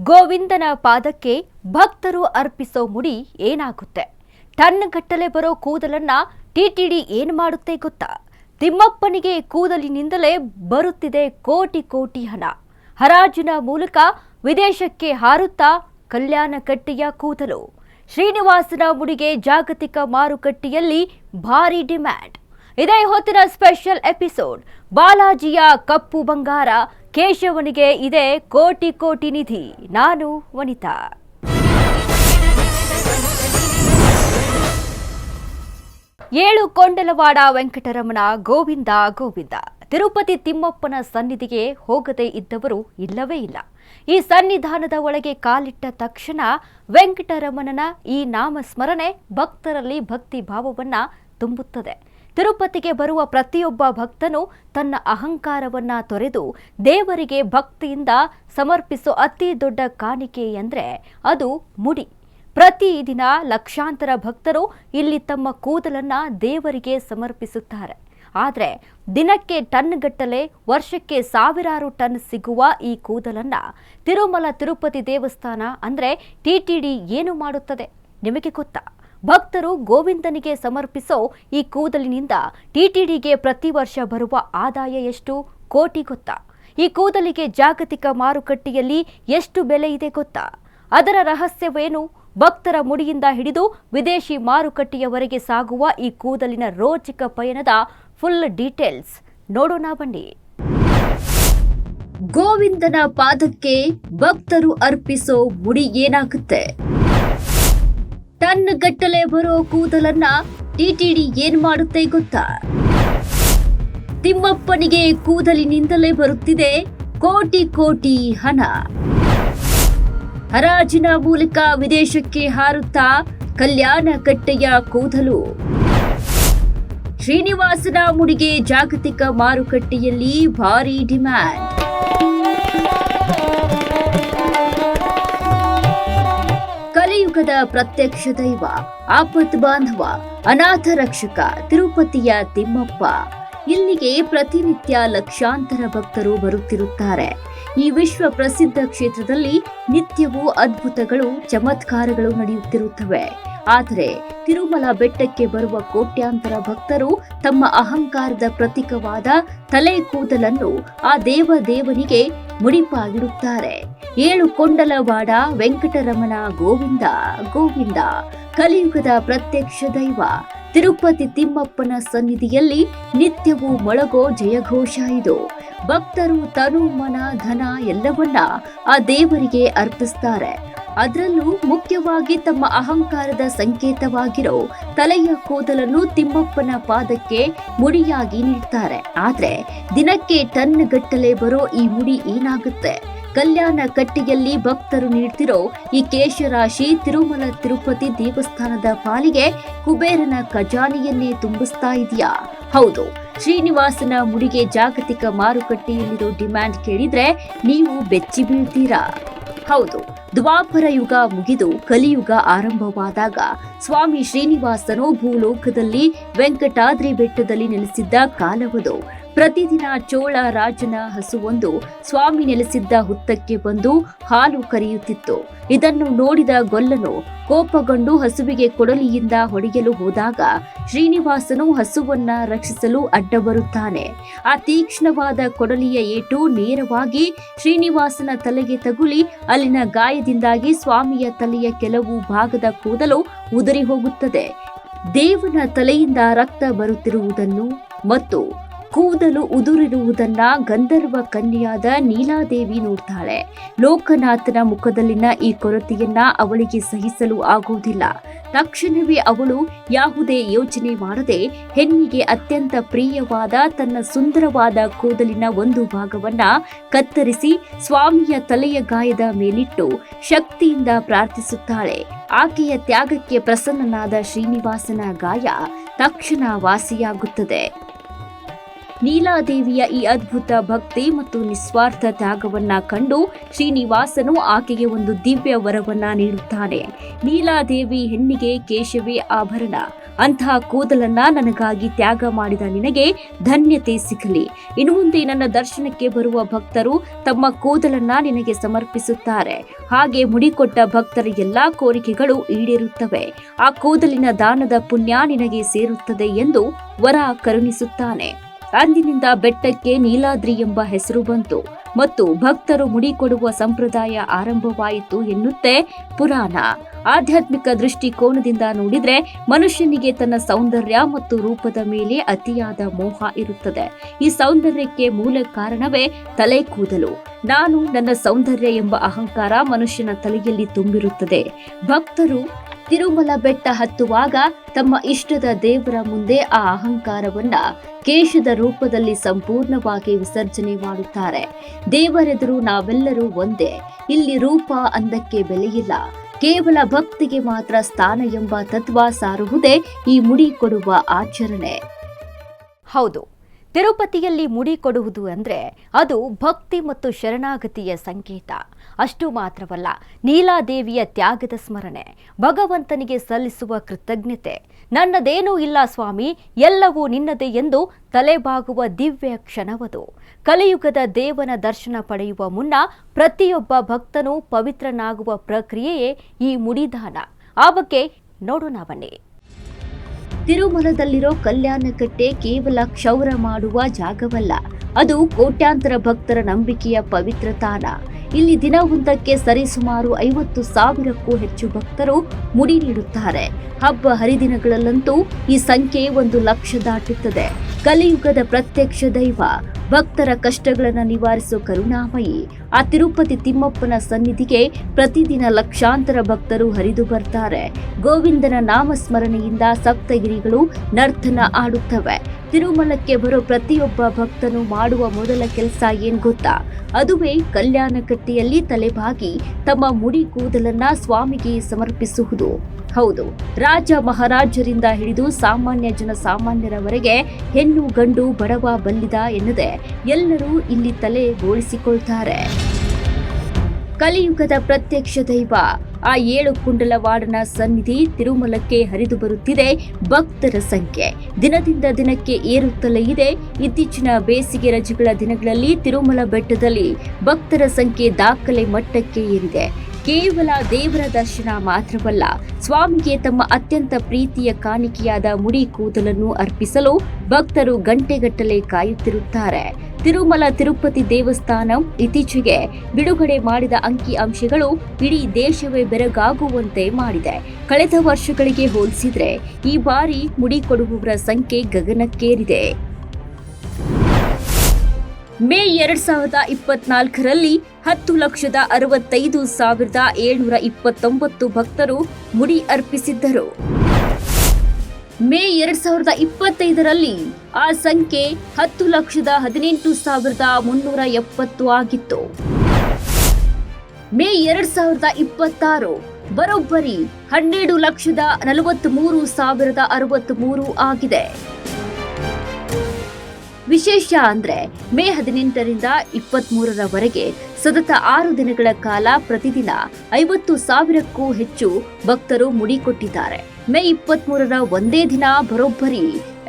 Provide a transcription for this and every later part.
ಗೋವಿಂದನ ಪಾದಕ್ಕೆ ಭಕ್ತರು ಅರ್ಪಿಸೋ ಮುಡಿ ಏನಾಗುತ್ತೆ? ಟನ್ಗಟ್ಟಲೆ ಬರೋ ಕೂದಲನ್ನ ಟಿಟಿಡಿ ಏನು ಮಾಡುತ್ತೆ ಗೊತ್ತಾ? ತಿಮ್ಮಪ್ಪನಿಗೆ ಕೂದಲಿನಿಂದಲೇ ಬರುತ್ತಿದೆ ಕೋಟಿ ಕೋಟಿ ಹಣ. ಹರಾಜಿನ ಮೂಲಕ ವಿದೇಶಕ್ಕೆ ಹಾರುತ್ತಾ ಕಲ್ಯಾಣಕಟ್ಟೆಯ ಕೂದಲು. ಶ್ರೀನಿವಾಸನ ಮುಡಿಗೆ ಜಾಗತಿಕ ಮಾರುಕಟ್ಟೆಯಲ್ಲಿ ಭಾರಿ ಡಿಮ್ಯಾಂಡ್. ಇದೇ ಹೊತ್ತಿನ ಸ್ಪೆಷಲ್ ಎಪಿಸೋಡ್. ಬಾಲಾಜಿಯ ಕಪ್ಪು ಬಂಗಾರ, ಕೇಶವನಿಗೆ ಇದೆ ಕೋಟಿ ಕೋಟಿ ನಿಧಿ. ನಾನು ವನಿತಾ. ಏಳು ಕೊಂಡಲವಾಡ ವೆಂಕಟರಮಣ ಗೋವಿಂದ ಗೋವಿಂದ. ತಿರುಪತಿ ತಿಮ್ಮಪ್ಪನ ಸನ್ನಿಧಿಗೆ ಹೋಗದೇ ಇದ್ದವರು ಇಲ್ಲವೇ ಇಲ್ಲ. ಈ ಸನ್ನಿಧಾನದ ಒಳಗೆ ಕಾಲಿಟ್ಟ ತಕ್ಷಣ ವೆಂಕಟರಮಣನ ಈ ನಾಮಸ್ಮರಣೆ ಭಕ್ತರಲ್ಲಿ ಭಕ್ತಿ ಭಾವವನ್ನ ತುಂಬುತ್ತದೆ. ತಿರುಪತಿಗೆ ಬರುವ ಪ್ರತಿಯೊಬ್ಬ ಭಕ್ತನು ತನ್ನ ಅಹಂಕಾರವನ್ನ ತೊರೆದು ದೇವರಿಗೆ ಭಕ್ತಿಯಿಂದ ಸಮರ್ಪಿಸೋ ಅತಿ ದೊಡ್ಡ ಕಾಣಿಕೆ ಎಂದರೆ ಅದು ಮುಡಿ. ಪ್ರತಿದಿನ ಲಕ್ಷಾಂತರ ಭಕ್ತರು ಇಲ್ಲಿ ತಮ್ಮ ಕೂದಲನ್ನ ದೇವರಿಗೆ ಸಮರ್ಪಿಸುತ್ತಾರೆ. ಆದರೆ ದಿನಕ್ಕೆ ಟನ್ಗಟ್ಟಲೆ, ವರ್ಷಕ್ಕೆ ಸಾವಿರಾರು ಟನ್ ಸಿಗುವ ಈ ಕೂದಲನ್ನ ತಿರುಮಲ ತಿರುಪತಿ ದೇವಸ್ಥಾನ ಅಂದರೆ ಟಿಟಿಡಿ ಏನು ಮಾಡುತ್ತದೆ ನಿಮಗೆ ಗೊತ್ತಾ? ಭಕ್ತರು ಗೋವಿಂದನಿಗೆ ಸಮರ್ಪಿಸೋ ಈ ಕೂದಲಿನಿಂದ ಟಿಟಿಡಿಗೆ ಪ್ರತಿ ವರ್ಷ ಬರುವ ಆದಾಯ ಎಷ್ಟು? ಕೋಟಿ ಗೊತ್ತಾ? ಈ ಕೂದಲಿಗೆ ಜಾಗತಿಕ ಮಾರುಕಟ್ಟೆಯಲ್ಲಿ ಎಷ್ಟು ಬೆಲೆ ಇದೆ ಗೊತ್ತಾ? ಅದರ ರಹಸ್ಯವೇನು? ಭಕ್ತರ ಮುಡಿಯಿಂದ ಹಿಡಿದು ವಿದೇಶಿ ಮಾರುಕಟ್ಟೆಯವರೆಗೆ ಸಾಗುವ ಈ ಕೂದಲಿನ ರೋಚಕ ಪಯಣದ ಫುಲ್ ಡೀಟೇಲ್ಸ್ ನೋಡೋಣ ಬನ್ನಿ. ಗೋವಿಂದನ ಪಾದಕ್ಕೆ ಭಕ್ತರು ಅರ್ಪಿಸೋ ಮುಡಿ ಏನಾಗುತ್ತೆ? ಟನ್ಗಟ್ಟಲೆ ಬರೋ ಕೂದಲನ್ನ ಟಿಟಿಡಿ ಏನ್ ಮಾಡುತ್ತೆ ಗೊತ್ತಾ? ತಿಮ್ಮಪ್ಪನಿಗೆ ಕೂದಲಿನಿಂದಲೇ ಬರುತ್ತಿದೆ ಕೋಟಿ ಕೋಟಿ ಹಣ. ಹರಾಜಿನ ಮೂಲಕ ವಿದೇಶಕ್ಕೆ ಹಾರುತ್ತಾ ಕಲ್ಯಾಣಕಟ್ಟೆಯ ಕೂದಲು. ಶ್ರೀನಿವಾಸನ ಮುಡಿಗೆ ಜಾಗತಿಕ ಮಾರುಕಟ್ಟೆಯಲ್ಲಿ ಭಾರಿ ಡಿಮ್ಯಾಂಡ್. ಕಲಿಯುಗದ ಪ್ರತ್ಯಕ್ಷ ದೈವ, ಆಪತ್ ಬಾಂಧವ, ಅನಾಥ ರಕ್ಷಕ ತಿರುಪತಿಯ ತಿಮ್ಮಪ್ಪ. ಇಲ್ಲಿಗೆ ಪ್ರತಿನಿತ್ಯ ಲಕ್ಷಾಂತರ ಭಕ್ತರು ಬರುತ್ತಿರುತ್ತಾರೆ. ಈ ವಿಶ್ವ ಪ್ರಸಿದ್ಧ ಕ್ಷೇತ್ರದಲ್ಲಿ ನಿತ್ಯವೂ ಅದ್ಭುತಗಳು, ಚಮತ್ಕಾರಗಳು ನಡೆಯುತ್ತಿರುತ್ತವೆ. ಆದರೆ ತಿರುಮಲ ಬೆಟ್ಟಕ್ಕೆ ಬರುವ ಕೋಟ್ಯಾಂತರ ಭಕ್ತರು ತಮ್ಮ ಅಹಂಕಾರದ ಪ್ರತೀಕವಾದ ತಲೆ ಕೂದಲನ್ನು ಆ ದೇವನಿಗೆ ಮುಡಿಪಾಗಿಡುತ್ತಾರೆ. ಏಳು ಕೊಂಡಲವಾಡ ವೆಂಕಟರಮಣ ಗೋವಿಂದ ಗೋವಿಂದ. ಕಲಿಯುಗದ ಪ್ರತ್ಯಕ್ಷ ದೈವ ತಿರುಪತಿ ತಿಮ್ಮಪ್ಪನ ಸನ್ನಿಧಿಯಲ್ಲಿ ನಿತ್ಯವೂ ಮೊಳಗೋ ಜಯಘೋಷ ಇದು. ಭಕ್ತರು ತನು, ಮನ, ಧನ ಎಲ್ಲವನ್ನ ಆ ದೇವರಿಗೆ ಅರ್ಪಿಸ್ತಾರೆ. ಅದರಲ್ಲೂ ಮುಖ್ಯವಾಗಿ ತಮ್ಮ ಅಹಂಕಾರದ ಸಂಕೇತವಾಗಿರೋ ತಲೆಯ ಕೂದಲನ್ನು ತಿಮ್ಮಪ್ಪನ ಪಾದಕ್ಕೆ ಮುಡಿಯಾಗಿ ನೀಡ್ತಾರೆ. ಆದ್ರೆ ದಿನಕ್ಕೆ ಟನ್ಗಟ್ಟಲೆ ಬರೋ ಈ ಮುಡಿ ಏನಾಗುತ್ತೆ? ಕಲ್ಯಾಣಕಟ್ಟೆಯಲ್ಲಿ ಭಕ್ತರು ನೀಡ್ತಿರೋ ಈ ಕೇಶರಾಶಿ ತಿರುಮಲ ತಿರುಪತಿ ದೇವಸ್ಥಾನದ ಪಾಲಿಗೆ ಕುಬೇರನ ಖಜಾನೆಯನ್ನೇ ತುಂಬಿಸ್ತಾ ಇದೆಯಾ? ಹೌದು. ಶ್ರೀನಿವಾಸನ ಮುಡಿಗೆ ಜಾಗತಿಕ ಮಾರುಕಟ್ಟೆಯಲ್ಲಿರೋ ಡಿಮ್ಯಾಂಡ್ ಕೇಳಿದ್ರೆ ನೀವು ಬೆಚ್ಚಿ ಬೀಳ್ತೀರಾ. ಹೌದು, ದ್ವಾಪರ ಯುಗ ಮುಗಿದು ಕಲಿಯುಗ ಆರಂಭವಾದಾಗ ಸ್ವಾಮಿ ಶ್ರೀನಿವಾಸನು ಭೂಲೋಕದಲ್ಲಿ ವೆಂಕಟಾದ್ರಿ ಬೆಟ್ಟದಲ್ಲಿ ನೆಲೆಸಿದ್ದ ಕಾಲವದು. ಪ್ರತಿದಿನ ಚೋಳ ರಾಜನ ಹಸುವೊಂದು ಸ್ವಾಮಿ ನೆಲೆಸಿದ್ದ ಹುತ್ತಕ್ಕೆ ಬಂದು ಹಾಲು ಕರೆಯುತ್ತಿತ್ತು. ಇದನ್ನು ನೋಡಿದ ಗೊಲ್ಲನು ಕೋಪಗೊಂಡು ಹಸುವಿಗೆ ಕೊಡಲಿಯಿಂದ ಹೊಡೆಯಲು ಹೋದಾಗ ಶ್ರೀನಿವಾಸನು ಹಸುವನ್ನ ರಕ್ಷಿಸಲು ಅಡ್ಡ ಬರುತ್ತಾನೆ. ಆ ತೀಕ್ಷ್ಣವಾದ ಕೊಡಲಿಯ ಏಟು ನೇರವಾಗಿ ಶ್ರೀನಿವಾಸನ ತಲೆಗೆ ತಗುಲಿ ಅಲ್ಲಿನ ಗಾಯದಿಂದಾಗಿ ಸ್ವಾಮಿಯ ತಲೆಯ ಕೆಲವು ಭಾಗದ ಕೂದಲು ಉದುರಿ ಹೋಗುತ್ತದೆ. ದೇವನ ತಲೆಯಿಂದ ರಕ್ತ ಬರುತ್ತಿರುವುದನ್ನು ಮತ್ತು ಕೂದಲು ಉದುರಿರುವುದನ್ನ ಗಂಧರ್ವ ಕನ್ಯೆಯಾದ ನೀಲಾದೇವಿ ನೋಡ್ತಾಳೆ. ಲೋಕನಾಥನ ಮುಖದಲ್ಲಿನ ಈ ಕೊರತೆಯನ್ನ ಅವಳಿಗೆ ಸಹಿಸಲು ಆಗುವುದಿಲ್ಲ. ತಕ್ಷಣವೇ ಅವಳು ಯಾವುದೇ ಯೋಚನೆ ಮಾಡದೆ ಹೆಣ್ಣಿಗೆ ಅತ್ಯಂತ ಪ್ರಿಯವಾದ ತನ್ನ ಸುಂದರವಾದ ಕೂದಲಿನ ಒಂದು ಭಾಗವನ್ನ ಕತ್ತರಿಸಿ ಸ್ವಾಮಿಯ ತಲೆಯ ಗಾಯದ ಮೇಲಿಟ್ಟು ಶಕ್ತಿಯಿಂದ ಪ್ರಾರ್ಥಿಸುತ್ತಾಳೆ. ಆಕೆಯ ತ್ಯಾಗಕ್ಕೆ ಪ್ರಸನ್ನನಾದ ಶ್ರೀನಿವಾಸನ ಗಾಯ ತಕ್ಷಣ ವಾಸಿಯಾಗುತ್ತದೆ. ನೀಲಾದೇವಿಯ ಈ ಅದ್ಭುತ ಭಕ್ತಿ ಮತ್ತು ನಿಸ್ವಾರ್ಥ ತ್ಯಾಗವನ್ನ ಕಂಡು ಶ್ರೀನಿವಾಸನು ಆಕೆಗೆ ಒಂದು ದಿವ್ಯ ವರವನ್ನ ನೀಡುತ್ತಾನೆ. ನೀಲಾದೇವಿ ಹೆಣ್ಣಿಗೆ ಕೇಶವೇ ಆಭರಣ, ಅಂತಹ ಕೂದಲನ್ನ ನನಗಾಗಿ ತ್ಯಾಗ ಮಾಡಿದ ನಿನಗೆ ಧನ್ಯತೆ ಸಿಗಲಿ. ಇನ್ನು ಮುಂದೆ ನನ್ನ ದರ್ಶನಕ್ಕೆ ಬರುವ ಭಕ್ತರು ತಮ್ಮ ಕೂದಲನ್ನ ನಿನಗೆ ಸಮರ್ಪಿಸುತ್ತಾರೆ. ಹಾಗೆ ಮುಡಿಕೊಟ್ಟ ಭಕ್ತರ ಎಲ್ಲಾ ಕೋರಿಕೆಗಳು ಈಡೇರುತ್ತವೆ. ಆ ಕೂದಲಿನ ದಾನದ ಪುಣ್ಯ ನಿನಗೆ ಸೇರುತ್ತದೆ ಎಂದು ವರ ಕರುಣಿಸುತ್ತಾನೆ. ಅಂದಿನಿಂದ ಬೆಟ್ಟಕ್ಕೆ ನೀಲಾದ್ರಿ ಎಂಬ ಹೆಸರು ಬಂತು ಮತ್ತು ಭಕ್ತರು ಮುಡಿ ಕೊಡುವ ಸಂಪ್ರದಾಯ ಆರಂಭವಾಯಿತು ಎನ್ನುತ್ತೆ ಪುರಾಣ. ಆಧ್ಯಾತ್ಮಿಕ ದೃಷ್ಟಿಕೋನದಿಂದ ನೋಡಿದ್ರೆ ಮನುಷ್ಯನಿಗೆ ತನ್ನ ಸೌಂದರ್ಯ ಮತ್ತು ರೂಪದ ಮೇಲೆ ಅತಿಯಾದ ಮೋಹ ಇರುತ್ತದೆ. ಈ ಸೌಂದರ್ಯಕ್ಕೆ ಮೂಲ ಕಾರಣವೇ ತಲೆ ಕೂದಲು. ನಾನು ನನ್ನ ಸೌಂದರ್ಯ ಎಂಬ ಅಹಂಕಾರ ಮನುಷ್ಯನ ತಲೆಯಲ್ಲಿ ತುಂಬಿರುತ್ತದೆ. ಭಕ್ತರು ತಿರುಮಲ ಬೆಟ್ಟ ಹತ್ತುವಾಗ ತಮ್ಮ ಇಷ್ಟದ ದೇವರ ಮುಂದೆ ಆ ಅಹಂಕಾರವನ್ನ ಕೇಶದ ರೂಪದಲ್ಲಿ ಸಂಪೂರ್ಣವಾಗಿ ವಿಸರ್ಜನೆ ಮಾಡುತ್ತಾರೆ. ದೇವರೆದುರು ನಾವೆಲ್ಲರೂ ಒಂದೇ. ಇಲ್ಲಿ ರೂಪ ಅಂದಕ್ಕೆ ಬೆಲೆಯಿಲ್ಲ, ಕೇವಲ ಭಕ್ತಿಗೆ ಮಾತ್ರ ಸ್ಥಾನ ಎಂಬ ತತ್ವ ಸಾರುವುದೇ ಈ ಮುಡಿ ಕೊಡುವ ಆಚರಣೆ. ಹೌದು, ತಿರುಪತಿಯಲ್ಲಿ ಮುಡಿ ಕೊಡುವುದು ಅಂದರೆ ಅದು ಭಕ್ತಿ ಮತ್ತು ಶರಣಾಗತಿಯ ಸಂಕೇತ. ಅಷ್ಟು ಮಾತ್ರವಲ್ಲ, ನೀಲಾದೇವಿಯ ತ್ಯಾಗದ ಸ್ಮರಣೆ, ಭಗವಂತನಿಗೆ ಸಲ್ಲಿಸುವ ಕೃತಜ್ಞತೆ. ನನ್ನದೇನೂ ಇಲ್ಲ ಸ್ವಾಮಿ, ಎಲ್ಲವೂ ನಿನ್ನದೇ ಎಂದು ತಲೆಬಾಗುವ ದಿವ್ಯ ಕ್ಷಣವದು. ಕಲಿಯುಗದ ದೇವನ ದರ್ಶನ ಪಡೆಯುವ ಮುನ್ನ ಪ್ರತಿಯೊಬ್ಬ ಭಕ್ತನೂ ಪವಿತ್ರನಾಗುವ ಪ್ರಕ್ರಿಯೆಯೇ ಈ ಮುಡಿದಾನ. ಆ ಬಗ್ಗೆ ನೋಡೋಣ ಬನ್ನಿ. ತಿರುಮಲದಲ್ಲಿರೋ ಕಲ್ಯಾಣಕಟ್ಟೆ ಕೇವಲ ಕ್ಷೌರ ಮಾಡುವ ಜಾಗವಲ್ಲ, ಅದು ಕೋಟ್ಯಾಂತರ ಭಕ್ತರ ನಂಬಿಕೆಯ ಪವಿತ್ರ ತಾಣ. ಇಲ್ಲಿ ದಿನವೊಂದಕ್ಕೆ ಸರಿಸುಮಾರು 50,000ಕ್ಕೂ ಹೆಚ್ಚು ಭಕ್ತರು ಮುಡಿ ನೀಡುತ್ತಾರೆ. ಹಬ್ಬ ಹರಿದಿನಗಳಲ್ಲಂತೂ ಈ ಸಂಖ್ಯೆ 1,00,000 ದಾಟುತ್ತದೆ. ಕಲಿಯುಗದ ಪ್ರತ್ಯಕ್ಷ ದೈವ, ಭಕ್ತರ ಕಷ್ಟಗಳನ್ನು ನಿವಾರಿಸುವ ಕರುಣಾಮಯಿ ಆ ತಿರುಪತಿ ತಿಮ್ಮಪ್ಪನ ಸನ್ನಿಧಿಗೆ ಪ್ರತಿದಿನ ಲಕ್ಷಾಂತರ ಭಕ್ತರು ಹರಿದು ಬರ್ತಾರೆ. ಗೋವಿಂದನ ನಾಮಸ್ಮರಣೆಯಿಂದ ಸಪ್ತಗಿರಿಗಳು ನರ್ತನ ಆಡುತ್ತವೆ. ತಿರುಮಲಕ್ಕೆ ಬರೋ ಪ್ರತಿಯೊಬ್ಬ ಭಕ್ತನು ಮಾಡುವ ಮೊದಲ ಕೆಲಸ ಏನ್ ಗೊತ್ತಾ? ಅದುವೇ ಕಲ್ಯಾಣಕಟ್ಟೆಯಲ್ಲಿ ತಲೆಬಾಗಿ ತಮ್ಮ ಮುಡಿ ಕೂದಲನ್ನ ಸ್ವಾಮಿಗೆ ಸಮರ್ಪಿಸುವುದು. ಹೌದು, ರಾಜ ಮಹಾರಾಜರಿಂದ ಹಿಡಿದು ಸಾಮಾನ್ಯ ಜನಸಾಮಾನ್ಯರವರೆಗೆ ಹೆಣ್ಣು ಗಂಡು ಬಡವ ಬಲ್ಲಿದ ಎನ್ನದೆ ಎಲ್ಲರೂ ಇಲ್ಲಿ ತಲೆ ಬೋಳಿಸಿಕೊಳ್ತಾರೆ. ಕಲಿಯುಗದ ಪ್ರತ್ಯಕ್ಷ ದೈವ ಆ 7 ಕುಂಡಲವಾಡನ ಸನ್ನಿಧಿ ತಿರುಮಲಕ್ಕೆ ಹರಿದು ಬರುತ್ತಿದೆ ಭಕ್ತರ ಸಂಖ್ಯೆ ದಿನದಿಂದ ದಿನಕ್ಕೆ ಏರುತ್ತಲೇ ಇದೆ. ಇತ್ತೀಚಿನ ಬೇಸಿಗೆ ರಜೆಗಳ ದಿನಗಳಲ್ಲಿ ತಿರುಮಲ ಬೆಟ್ಟದಲ್ಲಿ ಭಕ್ತರ ಸಂಖ್ಯೆ ದಾಖಲೆ ಮಟ್ಟಕ್ಕೆ ಏರಿದೆ. ಕೇವಲ ದೇವರ ದರ್ಶನ ಮಾತ್ರವಲ್ಲ, ಸ್ವಾಮಿಗೆ ತಮ್ಮ ಅತ್ಯಂತ ಪ್ರೀತಿಯ ಕಾಣಿಕೆಯಾದ ಮುಡಿ ಕೂದಲನ್ನು ಅರ್ಪಿಸಲು ಭಕ್ತರು ಗಂಟೆಗಟ್ಟಲೆ ಕಾಯುತ್ತಿರುತ್ತಾರೆ. ತಿರುಮಲ ತಿರುಪತಿ ದೇವಸ್ಥಾನ ಇತ್ತೀಚೆಗೆ ಬಿಡುಗಡೆ ಮಾಡಿದ ಅಂಕಿ ಅಂಶಗಳು ಇಡೀ ದೇಶವೇ ಬೆರಗಾಗುವಂತೆ ಮಾಡಿದೆ. ಕಳೆದ ವರ್ಷಗಳಿಗೆ ಹೋಲಿಸಿದ್ರೆ ಈ ಬಾರಿ ಮುಡಿ ಕೊಡುವವರ ಸಂಖ್ಯೆ ಗಗನಕ್ಕೇರಿದೆ. ಮೇ 2024ರಲ್ಲಿ 10,65,729 ಭಕ್ತರು ಮುಡಿ ಅರ್ಪಿಸಿದ್ದರು. ಮೇ 2025ರಲ್ಲಿ ಆ ಸಂಖ್ಯೆ 10,18,370 ಆಗಿತ್ತು. ಮೇ 2026 ಬರೋಬ್ಬರಿ 12,43,063 ಆಗಿದೆ. ವಿಶೇಷ ಅಂದ್ರೆ ಮೇ 18ರಿಂದ 23ರವರೆಗೆ ಸತತ 6 ದಿನಗಳ ಕಾಲ ಪ್ರತಿದಿನ 50,000ಕ್ಕೂ ಹೆಚ್ಚು ಭಕ್ತರು ಮುಡಿ ಕೊಟ್ಟಿದ್ದಾರೆ. ಮೇ 23ರ ಒಂದೇ ದಿನ ಬರೋಬ್ಬರಿ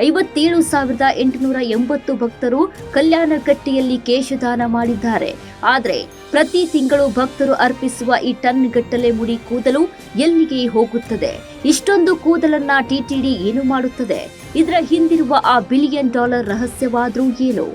57,880 ಭಕ್ತರು ಕಲ್ಯಾಣಕಟ್ಟೆಯಲ್ಲಿ ಕೇಶದಾನ ಮಾಡಿದ್ದಾರೆ. ಆದರೆ ಪ್ರತಿ ತಿಂಗಳು ಭಕ್ತರು ಅರ್ಪಿಸುವ ಈ ಟನ್ ಗಟ್ಟಲೆ ಮುಡಿ ಕೂದಲು ಎಲ್ಲಿಗೆ ಹೋಗುತ್ತದೆ? ಇಷ್ಟೊಂದು ಕೂದಲನ್ನ ಟಿಟಿಡಿ ಏನು ಮಾಡುತ್ತದೆ? ಇದರ ಹಿಂದಿರುವ ಆ $1 ಬಿಲಿಯನ್ ರಹಸ್ಯವಾದ್ರೂ ಏನು?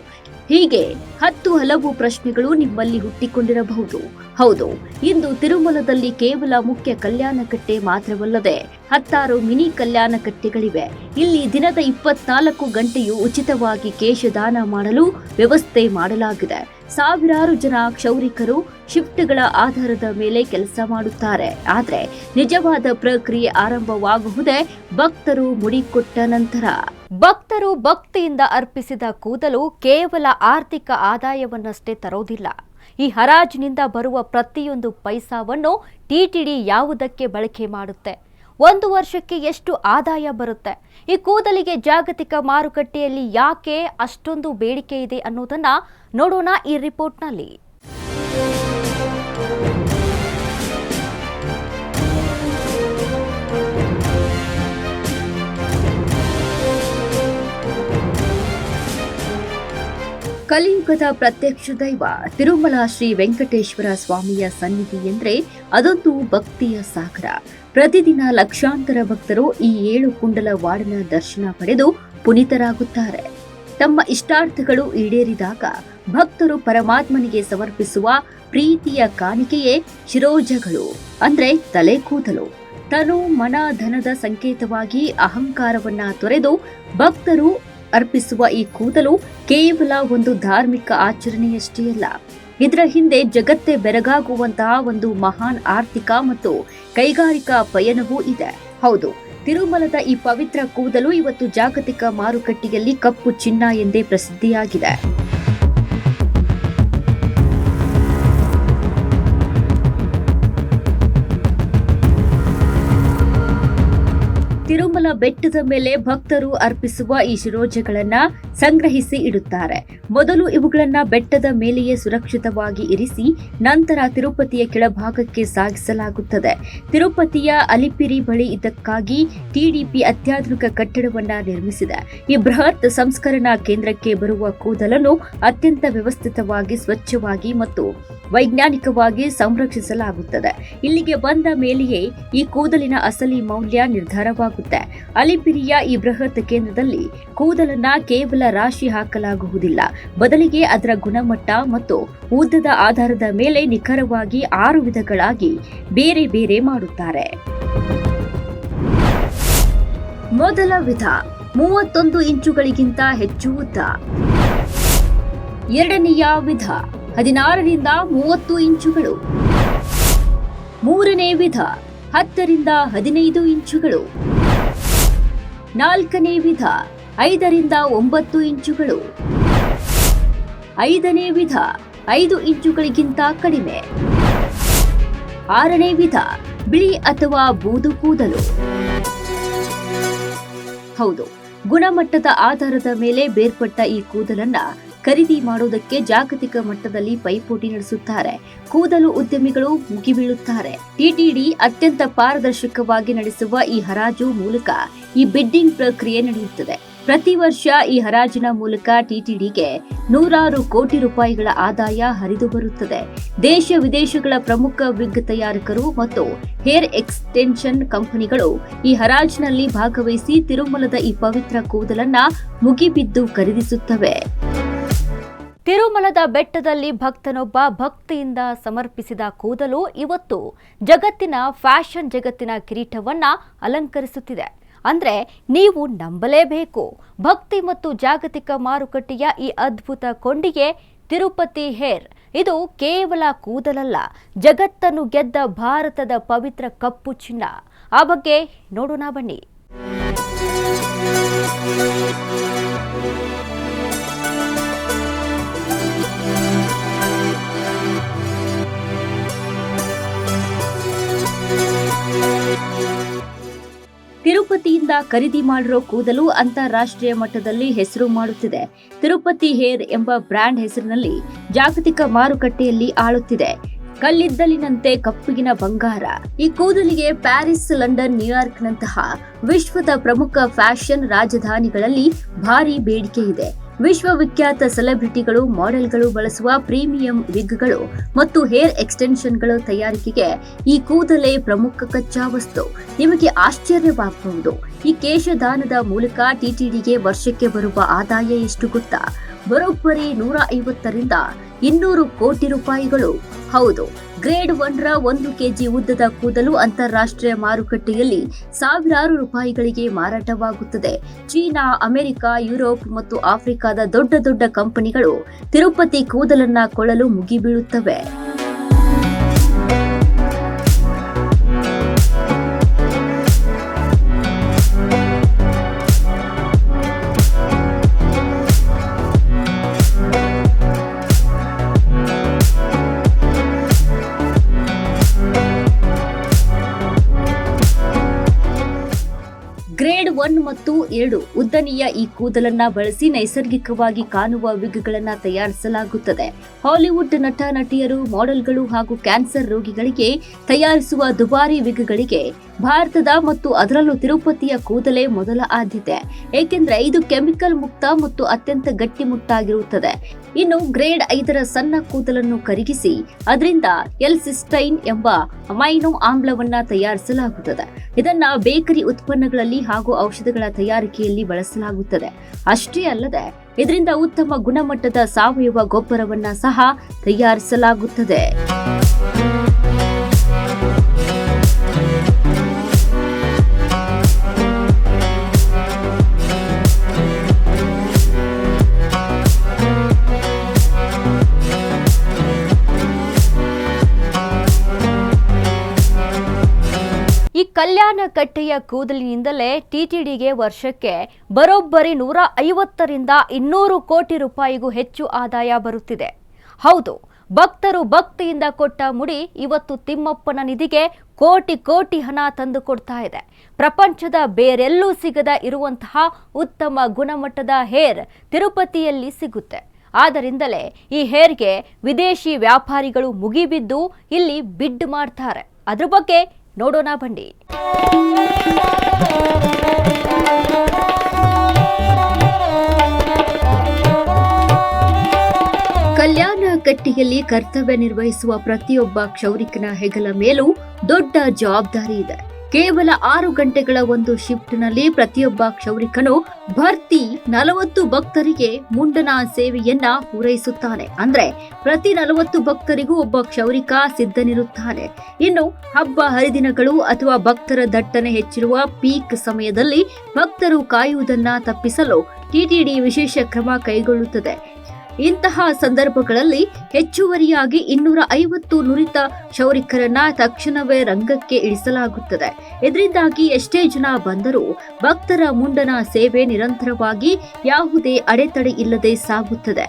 ಹೀಗೆ ಹಲವು ಪ್ರಶ್ನೆಗಳು ನಿಮ್ಮಲ್ಲಿ ಹುಟ್ಟಿಕೊಂಡಿರಬಹುದು. ಹೌದು, ಇಂದು ತಿರುಮಲದಲ್ಲಿ ಕೇವಲ ಮುಖ್ಯ ಕಲ್ಯಾಣಕಟ್ಟೆ ಮಾತ್ರವಲ್ಲದೆ 16 ಮಿನಿ ಕಲ್ಯಾಣಕಟ್ಟೆಗಳಿವೆ. ಇಲ್ಲಿ ದಿನದ 24 ಗಂಟೆಯೂ ಉಚಿತವಾಗಿ ಕೇಶದಾನ ಮಾಡಲು ವ್ಯವಸ್ಥೆ ಮಾಡಲಾಗಿದೆ. ಸಾವಿರಾರು ಜನ ಕ್ಷೌರಿಕರು ಶಿಫ್ಟ್ಗಳ ಆಧಾರದ ಮೇಲೆ ಕೆಲಸ ಮಾಡುತ್ತಾರೆ. ಆದರೆ ನಿಜವಾದ ಪ್ರಕ್ರಿಯೆ ಆರಂಭವಾಗುವುದೇ ಭಕ್ತರು ಮುಡಿಕೊಟ್ಟ ನಂತರ. ಭಕ್ತರು ಭಕ್ತಿಯಿಂದ ಅರ್ಪಿಸಿದ ಕೂದಲು ಕೇವಲ ಆರ್ಥಿಕ ಆದಾಯವನ್ನಷ್ಟೇ ತರೋದಿಲ್ಲ. ಈ ಹರಾಜಿನಿಂದ ಬರುವ ಪ್ರತಿಯೊಂದು ಪೈಸಾವನ್ನು ಟಿಟಿಡಿ ಯಾವುದಕ್ಕೆ ಬಳಕೆ ಮಾಡುತ್ತೆ? 1 ವರ್ಷಕ್ಕೆ ಎಷ್ಟು ಆದಾಯ ಬರುತ್ತೆ? ಈ ಕೂದಲಿಗೆ ಜಾಗತಿಕ ಮಾರುಕಟ್ಟೆಯಲ್ಲಿ ಯಾಕೆ ಅಷ್ಟೊಂದು ಬೇಡಿಕೆ ಇದೆ ಅನ್ನೋದನ್ನ ನೋಡೋಣ ಈ ರಿಪೋರ್ಟ್ನಲ್ಲಿ. ಕಲಿಯುಗದ ಪ್ರತ್ಯಕ್ಷ ದೈವ ತಿರುಮಲ ಶ್ರೀ ವೆಂಕಟೇಶ್ವರ ಸ್ವಾಮಿಯ ಸನ್ನಿಧಿ ಎಂದ್ರೆ ಅದೊಂದು ಭಕ್ತಿಯ ಸಾಗರ. ಪ್ರತಿದಿನ ಲಕ್ಷಾಂತರ ಭಕ್ತರು ಈ 7 ಕುಂಡಲ ವಾರ್ಡ್ನ ದರ್ಶನ ಪಡೆದು ಪುನೀತರಾಗುತ್ತಾರೆ. ತಮ್ಮ ಇಷ್ಟಾರ್ಥಗಳು ಈಡೇರಿದಾಗ ಭಕ್ತರು ಪರಮಾತ್ಮನಿಗೆ ಸಮರ್ಪಿಸುವ ಪ್ರೀತಿಯ ಕಾಣಿಕೆಯೇ ಶಿರೋಜಗಳು ಅಂದ್ರೆ ತಲೆ ಕೂದಲು. ತನು ಮನ ಧನದ ಸಂಕೇತವಾಗಿ ಅಹಂಕಾರವನ್ನ ತೊರೆದು ಭಕ್ತರು ಅರ್ಪಿಸುವ ಈ ಕೂದಲು ಕೇವಲ ಒಂದು ಧಾರ್ಮಿಕ ಆಚರಣೆಯಷ್ಟೇ ಅಲ್ಲ, ಇದರ ಹಿಂದೆ ಜಗತ್ತೇ ಬೆರಗಾಗುವಂತಹ ಒಂದು ಮಹಾನ್ ಆರ್ಥಿಕ ಮತ್ತು ಕೈಗಾರಿಕಾ ಪಯಣವೂ ಇದೆ. ಹೌದು, ತಿರುಮಲದ ಈ ಪವಿತ್ರ ಕೂದಲು ಇವತ್ತು ಜಾಗತಿಕ ಮಾರುಕಟ್ಟೆಯಲ್ಲಿ ಕಪ್ಪು ಚಿನ್ನ ಎಂದೇ ಪ್ರಸಿದ್ಧಿಯಾಗಿದೆ. ತಿರುಮಲ ಬೆಟ್ಟದ ಮೇಲೆ ಭಕ್ತರು ಅರ್ಪಿಸುವ ಈ ಶಿರೋಜಗಳನ್ನ ಸಂಗ್ರಹಿಸಿ ಇಡುತ್ತಾರೆ. ಮೊದಲು ಇವುಗಳನ್ನ ಬೆಟ್ಟದ ಮೇಲೆಯೇ ಸುರಕ್ಷಿತವಾಗಿ ಇರಿಸಿ ನಂತರ ತಿರುಪತಿಯ ಕೆಳಭಾಗಕ್ಕೆ ಸಾಗಿಸಲಾಗುತ್ತದೆ. ತಿರುಪತಿಯ ಅಲಿಪಿರಿ ಬಳಿ ಇದಕ್ಕಾಗಿ ಟಿಡಿಪಿ ಅತ್ಯಾಧುನಿಕ ಕಟ್ಟಡವನ್ನ ನಿರ್ಮಿಸಿದೆ. ಈ ಬೃಹತ್ ಸಂಸ್ಕರಣಾ ಕೇಂದ್ರಕ್ಕೆ ಬರುವ ಕೂದಲನ್ನು ಅತ್ಯಂತ ವ್ಯವಸ್ಥಿತವಾಗಿ, ಸ್ವಚ್ಛವಾಗಿ ಮತ್ತು ವೈಜ್ಞಾನಿಕವಾಗಿ ಸಂರಕ್ಷಿಸಲಾಗುತ್ತದೆ. ಇಲ್ಲಿಗೆ ಬಂದ ಮೇಲೆಯೇ ಈ ಕೂದಲಿನ ಅಸಲಿ ಮೌಲ್ಯ ನಿರ್ಧಾರವಾಗುತ್ತೆ. ಅಲಿಪಿರಿಯ ಈ ಬೃಹತ್ ಕೇಂದ್ರದಲ್ಲಿ ಕೂದಲನ್ನ ಕೇವಲ ರಾಶಿ ಹಾಕಲಾಗುವುದಿಲ್ಲ, ಬದಲಿಗೆ ಅದರ ಗುಣಮಟ್ಟ ಮತ್ತು ಉದ್ದದ ಆಧಾರದ ಮೇಲೆ ನಿಖರವಾಗಿ 6 ವಿಧಗಳಾಗಿ ಬೇರೆ ಬೇರೆ ಮಾಡುತ್ತಾರೆ. ಮೊದಲ ವಿಧ 31 ಇಂಚುಗಳಿಗಿಂತ ಹೆಚ್ಚು ಉದ್ದ. ಎರಡನೆಯ ವಿಧ 16 ರಿಂದ 30 ಇಂಚುಗಳು. ಮೂರನೇ ವಿಧ 10 ರಿಂದ 15 ಇಂಚುಗಳು. ನಾಲ್ಕನೇ ವಿಧ 5 ರಿಂದ 9 ಇಂಚುಗಳು. ಐದನೇ ವಿಧ 5 ಇಂಚುಗಳಿಗಿಂತ ಕಡಿಮೆ. ಆರನೇ ವಿಧ ಬಿಳಿ ಅಥವಾ ಬೂದು ಕೂದಲು. ಹೌದು, ಗುಣಮಟ್ಟದ ಆಧಾರದ ಮೇಲೆ ಬೇರ್ಪಟ್ಟ ಈ ಕೂದಲನ್ನ ಖರೀದಿ ಮಾಡುವುದಕ್ಕೆ ಜಾಗತಿಕ ಮಟ್ಟದಲ್ಲಿ ಪೈಪೋಟಿ ನಡೆಸುತ್ತಾರೆ. ಕೂದಲು ಉದ್ಯಮಿಗಳು ಮುಗಿಬೀಳುತ್ತಾರೆ. ಟಿಟಿಡಿ ಅತ್ಯಂತ ಪಾರದರ್ಶಕವಾಗಿ ನಡೆಸುವ ಈ ಹರಾಜು ಮೂಲಕ ಈ ಬಿಡ್ಡಿಂಗ್ ಪ್ರಕ್ರಿಯೆ ನಡೆಯುತ್ತದೆ. ಪ್ರತಿ ವರ್ಷ ಈ ಹರಾಜಿನ ಮೂಲಕ ಟಿಟಿಡಿಗೆ ನೂರಾರು ಕೋಟಿ ರೂಪಾಯಿಗಳ ಆದಾಯ ಹರಿದು ಬರುತ್ತದೆ. ದೇಶ ವಿದೇಶಗಳ ಪ್ರಮುಖ ವಿಗ್ ತಯಾರಕರು ಮತ್ತು ಹೇರ್ ಎಕ್ಸ್ಟೆನ್ಷನ್ ಕಂಪನಿಗಳು ಈ ಹರಾಜಿನಲ್ಲಿ ಭಾಗವಹಿಸಿ ತಿರುಮಲದ ಈ ಪವಿತ್ರ ಕೂದಲನ್ನ ಮುಗಿಬಿದ್ದು ಖರೀದಿಸುತ್ತವೆ. ತಿರುಮಲದ ಬೆಟ್ಟದಲ್ಲಿ ಭಕ್ತನೊಬ್ಬ ಭಕ್ತಿಯಿಂದ ಸಮರ್ಪಿಸಿದ ಕೂದಲು ಇವತ್ತು ಜಗತ್ತಿನ ಫ್ಯಾಷನ್ ಜಗತ್ತಿನ ಕಿರೀಟವನ್ನ ಅಲಂಕರಿಸುತ್ತಿದೆ. ಅಂದ್ರೆ ನೀವು ನಂಬಲೇಬೇಕು, ಭಕ್ತಿ ಮತ್ತು ಜಾಗತಿಕ ಮಾರುಕಟ್ಟೆಯ ಈ ಅದ್ಭುತ ಕೊಂಡಿಗೆ ತಿರುಪತಿ ಹೇರ್ ಇದು ಕೇವಲ ಕೂದಲಲ್ಲ, ಜಗತ್ತನ್ನು ಗೆದ್ದ ಭಾರತದ ಪವಿತ್ರ ಕಪ್ಪು ಚಿನ್ನ. ಆ ಬಗ್ಗೆ ನೋಡೋಣ ಬನ್ನಿ. ತಿರುಪತಿಯಿಂದ ಖರೀದಿ ಮಾಡಿರೋ ಕೂದಲು ಅಂತಾರಾಷ್ಟ್ರೀಯ ಮಟ್ಟದಲ್ಲಿ ಹೆಸರು ಮಾಡುತ್ತಿದೆ. ತಿರುಪತಿ ಹೇರ್ ಎಂಬ ಬ್ರ್ಯಾಂಡ್ ಹೆಸರಿನಲ್ಲಿ ಜಾಗತಿಕ ಮಾರುಕಟ್ಟೆಯಲ್ಲಿ ಆಳುತ್ತಿದೆ. ಕಲ್ಲಿದ್ದಲಿನಂತೆ ಕಪ್ಪಗಿನ ಬಂಗಾರ. ಈ ಕೂದಲಿಗೆ ಪ್ಯಾರಿಸ್, ಲಂಡನ್, ನ್ಯೂಯಾರ್ಕ್ನಂತಹ ವಿಶ್ವದ ಪ್ರಮುಖ ಫ್ಯಾಷನ್ ರಾಜಧಾನಿಗಳಲ್ಲಿ ಭಾರಿ ಬೇಡಿಕೆ ಇದೆ. ವಿಶ್ವವಿಖ್ಯಾತ ಸೆಲೆಬ್ರಿಟಿಗಳು, ಮಾಡೆಲ್ಗಳು ಬಳಸುವ ಪ್ರೀಮಿಯಂ ವಿಗ್ಗಳು ಮತ್ತು ಹೇರ್ ಎಕ್ಸ್ಟೆನ್ಷನ್ಗಳ ತಯಾರಿಕೆಗೆ ಈ ಕೂದಲೇ ಪ್ರಮುಖ ಕಚ್ಚಾ ವಸ್ತು. ನಿಮಗೆ ಆಶ್ಚರ್ಯವಾಗಬಹುದು, ಈ ಕೇಶದಾನದ ಮೂಲಕ ಟಿಟಿಡಿಗೆ ವರ್ಷಕ್ಕೆ ಬರುವ ಆದಾಯ ಎಷ್ಟು ಗೊತ್ತಾ? ಬರೋಬ್ಬರಿ 150 ರಿಂದ 200 ಕೋಟಿ ರೂಪಾಯಿಗಳು. ಹೌದು, ಗ್ರೇಡ್ 1ರ 1 ಕೆಜಿ ಉದ್ದದ ಕೂದಲು ಅಂತಾರಾಷ್ಟ್ರೀಯ ಮಾರುಕಟ್ಟೆಯಲ್ಲಿ ಸಾವಿರಾರು ರೂಪಾಯಿಗಳಿಗೆ ಮಾರಾಟವಾಗುತ್ತದೆ. ಚೀನಾ, ಅಮೆರಿಕ, ಯುರೋಪ್ ಮತ್ತು ಆಫ್ರಿಕಾದ ದೊಡ್ಡ ದೊಡ್ಡ ಕಂಪನಿಗಳು ತಿರುಪತಿ ಕೂದಲನ್ನ ಕೊಳ್ಳಲು ಮುಗಿಬೀಳುತ್ತವೆ. ಗ್ರೇಡ್ 1 ಮತ್ತು 2 ಉದ್ದನೆಯ ಈ ಕೂದಲನ್ನ ಬಳಸಿ ನೈಸರ್ಗಿಕವಾಗಿ ಕಾಣುವ ವಿಗ್ಗಳನ್ನ ತಯಾರಿಸಲಾಗುತ್ತದೆ. ಹಾಲಿವುಡ್ ನಟ ನಟಿಯರು, ಮಾಡೆಲ್ಗಳು ಹಾಗೂ ಕ್ಯಾನ್ಸರ್ ರೋಗಿಗಳಿಗೆ ತಯಾರಿಸುವ ದುಬಾರಿ ವಿಗ್ಗಳಿಗೆ ಭಾರತದ ಮತ್ತು ಅದರಲ್ಲೂ ತಿರುಪತಿಯ ಕೂದಲೇ ಮೊದಲ ಆದ್ಯತೆ, ಏಕೆಂದರೆ ಇದು ಕೆಮಿಕಲ್ ಮುಕ್ತ ಮತ್ತು ಅತ್ಯಂತ ಗಟ್ಟಿಮುಟ್ಟಾಗಿರುತ್ತದೆ. ಇನ್ನು ಗ್ರೇಡ್ 5ರ ಸಣ್ಣ ಕೂದಲನ್ನು ಕರಗಿಸಿ ಅದರಿಂದ ಎಲ್-ಸಿಸ್ಟೈನ್ ಎಂಬ ಅಮೈನೋ ಆಮ್ಲವನ್ನ ತಯಾರಿಸಲಾಗುತ್ತದೆ. ಇದನ್ನ ಬೇಕರಿ ಉತ್ಪನ್ನಗಳಲ್ಲಿ ಹಾಗೂ ಔಷಧಗಳ ತಯಾರಿಕೆಯಲ್ಲಿ ಬಳಸಲಾಗುತ್ತದೆ. ಅಷ್ಟೇ ಅಲ್ಲದೆ ಇದರಿಂದ ಉತ್ತಮ ಗುಣಮಟ್ಟದ ಸಾವಯವ ಗೊಬ್ಬರವನ್ನ ಸಹ ತಯಾರಿಸಲಾಗುತ್ತದೆ. ಈ ಕಲ್ಯಾಣ ಕಟ್ಟೆಯ ಕೂದಲಿನಿಂದಲೇ ಟಿಟಿಡಿಗೆ ವರ್ಷಕ್ಕೆ ಬರೋಬ್ಬರಿ 150ರಿಂದ 200 ಕೋಟಿ ರೂಪಾಯಿಗೂ ಹೆಚ್ಚು ಆದಾಯ ಬರುತ್ತಿದೆ. ಹೌದು, ಭಕ್ತರು ಭಕ್ತಿಯಿಂದ ಕೊಟ್ಟ ಮುಡಿ ಇವತ್ತು ತಿಮ್ಮಪ್ಪನ ನಿಧಿಗೆ ಕೋಟಿ ಕೋಟಿ ಹಣ ತಂದು ಕೊಡ್ತಾ ಇದೆ. ಪ್ರಪಂಚದ ಬೇರೆಲ್ಲೂ ಸಿಗದ ಇರುವಂತಹ ಉತ್ತಮ ಗುಣಮಟ್ಟದ ಹೇರ್ ತಿರುಪತಿಯಲ್ಲಿ ಸಿಗುತ್ತೆ. ಆದ್ದರಿಂದಲೇ ಈ ಹೇರ್ಗೆ ವಿದೇಶಿ ವ್ಯಾಪಾರಿಗಳು ಮುಗಿಬಿದ್ದು ಇಲ್ಲಿ ಬಿಡ್ ಮಾಡ್ತಾರೆ. ಅದ್ರ ಬಗ್ಗೆ ನೋಡೋಣ ಬನ್ನಿ. ಕಲ್ಯಾಣ ಕಟ್ಟಿಯಲ್ಲಿ ಕರ್ತವ್ಯ ನಿರ್ವಹಿಸುವ ಪ್ರತಿಯೊಬ್ಬ ಕ್ಷೌರಿಕನ ಹೆಗಲ ಮೇಲೂ ದೊಡ್ಡ ಜವಾಬ್ದಾರಿ ಇದೆ. ಕೇವಲ 6 ಗಂಟೆಗಳ ಒಂದು ಶಿಫ್ಟ್ನಲ್ಲಿ ಪ್ರತಿಯೊಬ್ಬ ಕ್ಷೌರಿಕನು ಭರ್ತಿ 40 ಭಕ್ತರಿಗೆ ಮುಂಡನ ಸೇವೆಯನ್ನ ಪೂರೈಸುತ್ತಾನೆ. ಅಂದ್ರೆ ಪ್ರತಿ 40 ಭಕ್ತರಿಗೂ ಒಬ್ಬ ಕ್ಷೌರಿಕ ಸಿದ್ಧನಿರುತ್ತಾನೆ. ಇನ್ನು ಹಬ್ಬ ಹರಿದಿನಗಳು ಅಥವಾ ಭಕ್ತರ ದಟ್ಟಣೆ ಹೆಚ್ಚಿರುವ ಪೀಕ್ ಸಮಯದಲ್ಲಿ ಭಕ್ತರು ಕಾಯುವುದನ್ನ ತಪ್ಪಿಸಲು ಟಿಟಿಡಿ ವಿಶೇಷ ಕ್ರಮ ಕೈಗೊಳ್ಳುತ್ತದೆ. ಇಂತಹ ಸಂದರ್ಭಗಳಲ್ಲಿ ಹೆಚ್ಚುವರಿಯಾಗಿ 250 ನುರಿತ ಕ್ಷೌರಿಕರನ್ನ ತಕ್ಷಣವೇ ರಂಗಕ್ಕೆ ಇಳಿಸಲಾಗುತ್ತದೆ. ಇದರಿಂದಾಗಿ ಎಷ್ಟೇ ಜನ ಬಂದರೂ ಭಕ್ತರ ಮುಂಡನ ಸೇವೆ ನಿರಂತರವಾಗಿ ಯಾವುದೇ ಅಡೆತಡೆ ಇಲ್ಲದೆ ಸಾಗುತ್ತದೆ.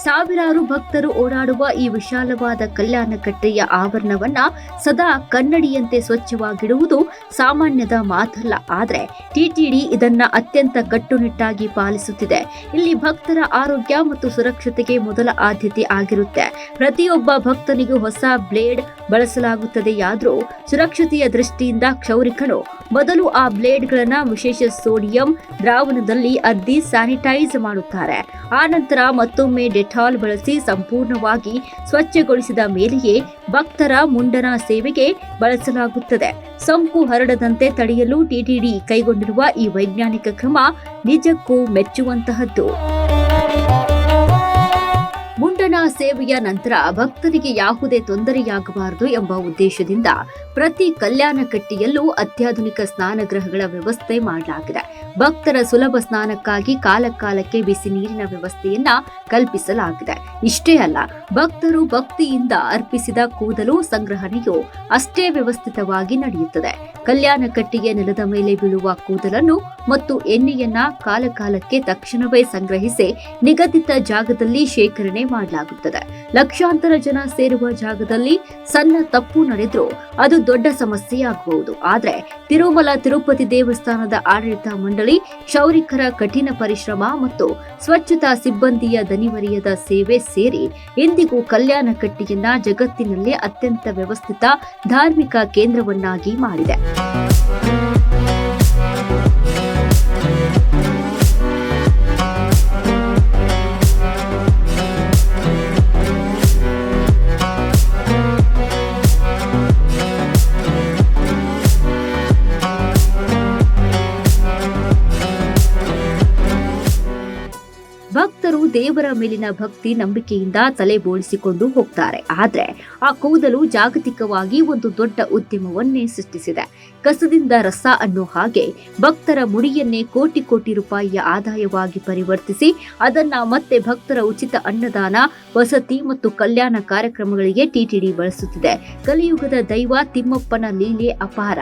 ಸಾವಿರಾರು ಭಕ್ತರು ಓಡಾಡುವ ಈ ವಿಶಾಲವಾದ ಕಲ್ಯಾಣ ಕಟ್ಟೆಯ ಆವರಣವನ್ನ ಸದಾ ಕನ್ನಡಿಯಂತೆ ಸ್ವಚ್ಛವಾಗಿಡುವುದು ಸಾಮಾನ್ಯದ ಮಾತಲ್ಲ. ಆದರೆ ಟಿಟಿಡಿ ಇದನ್ನ ಅತ್ಯಂತ ಕಟ್ಟುನಿಟ್ಟಾಗಿ ಪಾಲಿಸುತ್ತಿದೆ. ಇಲ್ಲಿ ಭಕ್ತರ ಆರೋಗ್ಯ ಮತ್ತು ಸುರಕ್ಷತೆಗೆ ಮೊದಲ ಆದ್ಯತೆ ಆಗಿರುತ್ತೆ. ಪ್ರತಿಯೊಬ್ಬ ಭಕ್ತನಿಗೂ ಹೊಸ ಬ್ಲೇಡ್ ಬಳಸಲಾಗುತ್ತದೆಯಾದರೂ ಸುರಕ್ಷತೆಯ ದೃಷ್ಟಿಯಿಂದ ಕ್ಷೌರಿಕನು ಮೊದಲು ಆ ಬ್ಲೇಡ್ಗಳನ್ನ ವಿಶೇಷ ಸೋಡಿಯಂ ದ್ರಾವಣದಲ್ಲಿ ಅದ್ದಿ ಸ್ಯಾನಿಟೈಸ್ ಮಾಡುತ್ತಾರೆ. ಆನಂತರ ಮತ್ತೊಮ್ಮೆ ಡೆಟಾಲ್ ಬಳಸಿ ಸಂಪೂರ್ಣವಾಗಿ ಸ್ವಚ್ಛಗೊಳಿಸಿದ ಮೇಲೆಯೇ ಭಕ್ತರ ಮುಂಡನ ಸೇವೆಗೆ ಬಳಸಲಾಗುತ್ತದೆ. ಸೋಂಕು ಹರಡದಂತೆ ತಡೆಯಲು ಟಿಟಿಡಿ ಕೈಗೊಂಡಿರುವ ಈ ವೈಜ್ಞಾನಿಕ ಕ್ರಮ ನಿಜಕ್ಕೂ ಮೆಚ್ಚುವಂತಹದ್ದು. ಮುಂಡನ ಸೇವೆಯ ನಂತರ ಭಕ್ತರಿಗೆ ಯಾವುದೇ ತೊಂದರೆಯಾಗಬಾರದು ಎಂಬ ಉದ್ದೇಶದಿಂದ ಪ್ರತಿ ಕಲ್ಯಾಣ ಕಟ್ಟಿಯಲ್ಲೂ ಅತ್ಯಾಧುನಿಕ ಸ್ನಾನಗೃಹಗಳ ವ್ಯವಸ್ಥೆ ಮಾಡಲಾಗಿದೆ. ಭಕ್ತರ ಸುಲಭ ಸ್ನಾನಕ್ಕಾಗಿ ಕಾಲಕಾಲಕ್ಕೆ ಬಿಸಿ ನೀರಿನ ವ್ಯವಸ್ಥೆಯನ್ನ ಕಲ್ಪಿಸಲಾಗಿದೆ. ಇಷ್ಟೇ ಅಲ್ಲ, ಭಕ್ತರು ಭಕ್ತಿಯಿಂದ ಅರ್ಪಿಸಿದ ಕೂದಲು ಸಂಗ್ರಹಣೆಯು ಅಷ್ಟೇ ವ್ಯವಸ್ಥಿತವಾಗಿ ನಡೆಯುತ್ತದೆ. ಕಲ್ಯಾಣ ಕಟ್ಟಿಗೆ ನೆಲದ ಮೇಲೆ ಬೀಳುವ ಕೂದಲನ್ನು ಮತ್ತು ಎಣ್ಣೆಯನ್ನ ಕಾಲಕಾಲಕ್ಕೆ ತಕ್ಷಣವೇ ಸಂಗ್ರಹಿಸಿ ನಿಗದಿತ ಜಾಗದಲ್ಲಿ ಶೇಖರಣೆ ಮಾಡಲಾಗುತ್ತದೆ. ಲಕ್ಷಾಂತರ ಜನ ಸೇರುವ ಜಾಗದಲ್ಲಿ ಸಣ್ಣ ತಪ್ಪು ನಡೆದರೂ ಅದು ದೊಡ್ಡ ಸಮಸ್ಯೆಯಾಗಬಹುದು. ಆದರೆ ತಿರುಮಲ ತಿರುಪತಿ ದೇವಸ್ಥಾನದ ಆಡಳಿತ ಮಂಡಳಿ ಕ್ಷೌರಿಕರ ಕಠಿಣ ಪರಿಶ್ರಮ ಮತ್ತು ಸ್ವಚ್ಛತಾ ಸಿಬ್ಬಂದಿಯ ದಣಿವರಿಯದ ಸೇವೆ ಸೇರಿ ಇಂದಿಗೂ ಕಲ್ಯಾಣ ಕಟ್ಟಿಯನ್ನ ಜಗತ್ತಿನಲ್ಲೇ ಅತ್ಯಂತ ವ್ಯವಸ್ಥಿತ ಧಾರ್ಮಿಕ ಕೇಂದ್ರವನ್ನಾಗಿ ಮಾಡಿದೆ. ಭಕ್ತರು ದೇವರ ಮೇಲಿನ ಭಕ್ತಿ ನಂಬಿಕೆಯಿಂದ ತಲೆ ಬೋಳಿಸಿಕೊಂಡು ಹೋಗ್ತಾರೆ. ಆದ್ರೆ ಆ ಕೂದಲು ಜಾಗತಿಕವಾಗಿ ಒಂದು ದೊಡ್ಡ ಉದ್ಯಮವನ್ನೇ ಸೃಷ್ಟಿಸಿದೆ. ಕಸದಿಂದ ರಸ ಅನ್ನೋ ಹಾಗೆ ಭಕ್ತರ ಮುಡಿಯನ್ನೇ ಕೋಟಿ ಕೋಟಿ ರೂಪಾಯಿಯ ಆದಾಯವಾಗಿ ಪರಿವರ್ತಿಸಿ ಅದನ್ನ ಮತ್ತೆ ಭಕ್ತರ ಉಚಿತ ಅನ್ನದಾನ, ವಸತಿ ಮತ್ತು ಕಲ್ಯಾಣ ಕಾರ್ಯಕ್ರಮಗಳಿಗೆ ಟಿಟಿಡಿ ಬಳಸುತ್ತಿದೆ. ಕಲಿಯುಗದ ದೈವ ತಿಮ್ಮಪ್ಪನ ಲೀಲೆ ಅಪಾರ.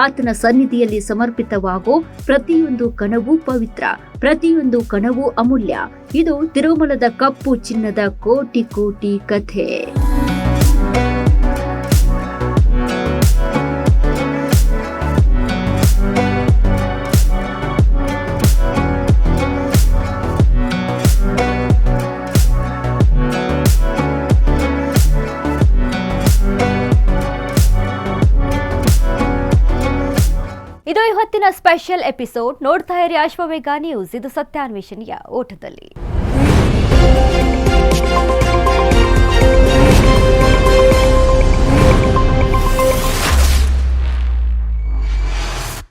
ಆತನ ಸನ್ನಿಧಿಯಲ್ಲಿ ಸಮರ್ಪಿತವಾಗೋ ಪ್ರತಿಯೊಂದು ಕಣವೂ ಪವಿತ್ರ, ಪ್ರತಿಯೊಂದು ಕಣವೂ ಅಮೂಲ್ಯ. ಇದು ತಿರುಮಲದ ಕಪ್ಪು ಚಿನ್ನದ ಕೋಟಿ ಕೋಟಿ ಕಥೆ. ಸ್ಪೆಷಲ್ ಎಪಿಸೋಡ್ ನೋಡ್ತಾ ಇರಿ ಅಶ್ವವೇಗ ನ್ಯೂಸ್. ಇದು ಸತ್ಯಾನ್ವೇಷಣೆಯ ಓಟದಲ್ಲಿ.